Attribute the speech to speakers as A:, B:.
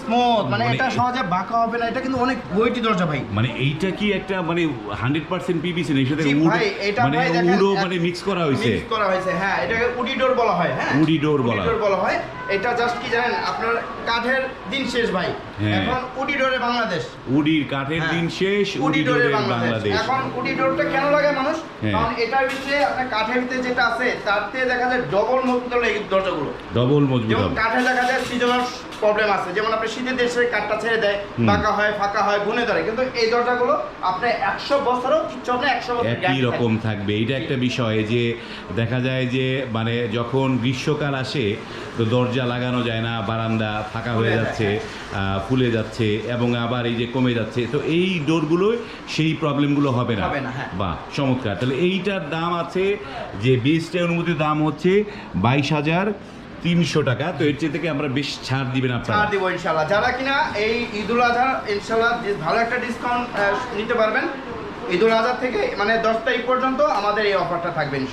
A: Smooth, মানে এটা সহজে বাঁকা হবে না, এটা কিন্তু অনেক ওয়েটি দরজা ভাই।
B: মানে এইটা কি একটা মানে 100% পিভিসি না, এর সাথে
A: জি
B: উড
A: ভাই, এটা
B: মানে
A: ভাই দেখেন,
B: উডও মানে মিক্স করা হয়েছে।
A: মিক্স করা হয়েছে, হ্যাঁ, এটাকে উডি ডোর বলা হয়। হ্যাঁ,
B: উডি ডোর
A: বলা হয়। এটা জাস্ট কি জানেন, আপনার কাঠের দিন শেষ ভাই,
B: হ্যাঁ।
A: এখন উডি ডোরে বাংলাদেশ।
B: উডির কাঠের
A: হ্যাঁ।
B: দিন শেষ, উডি ডোরে বাংলাদেশ।
A: এখন উডি ডোরটা কেন লাগে মানুষ?
B: হ্যাঁ।
A: কারণ এটার ভিতরে আপনার কাঠের ভিতরে যেটা আছে তার থেকে দেখা যায় ডবল মজবুত হলো এই দরজাগুলো।
B: ডবল মজবুত
A: যেমন
B: হবে।
A: কাঠে দেখা যায় সিজনাল প্রবলেম আছে, যেমন আপনি শীতের দেশে কাঠটা ছেড়ে দেয়, বাঁকা হয়, ফাঁকা হয়, গুনে ধরে, কিন্তু এই দরজাগুলো আপনি 100 বছরও কিচ্ছু হবে না, 100 বছর
B: একই
A: guarantee
B: রকম
A: থাকবে।
B: থাকবে। এইটা একটা বিষয় যে দেখা যায় যে মানে যখন গ্রীষ্মকাল আসে তো দরজা লাগানো যায় না, বারান্দা ফাঁকা হয়ে
A: ফুলে
B: যাচ্ছে, ফুলে যাচ্ছে এবং আবার এই যে কমে যাচ্ছে, তো এই ডোরগুলো সেই প্রবলেমগুলো হবে না।
A: হবে না, হ্যাঁ।
B: বাহ, চমৎকার। তাহলে এইটার দাম আছে যে বেস্টে অনুমতির দাম হচ্ছে 22,300 টাকা। তো এর চেয়ে থেকে আমরা বেশ ছাড় দিবেন আপনারা?
A: ছাড় দিব ইনশাআল্লাহ। যারা কিনা এই ঈদুল আজহা ইনশাআল্লাহ ভালো একটা ডিসকাউন্ট নিতে পারবেন, ঈদুল আজহা থেকে মানে 10 তারিখ পর্যন্ত আমাদের এই অফারটা থাকবে ইনশাআল্লাহ।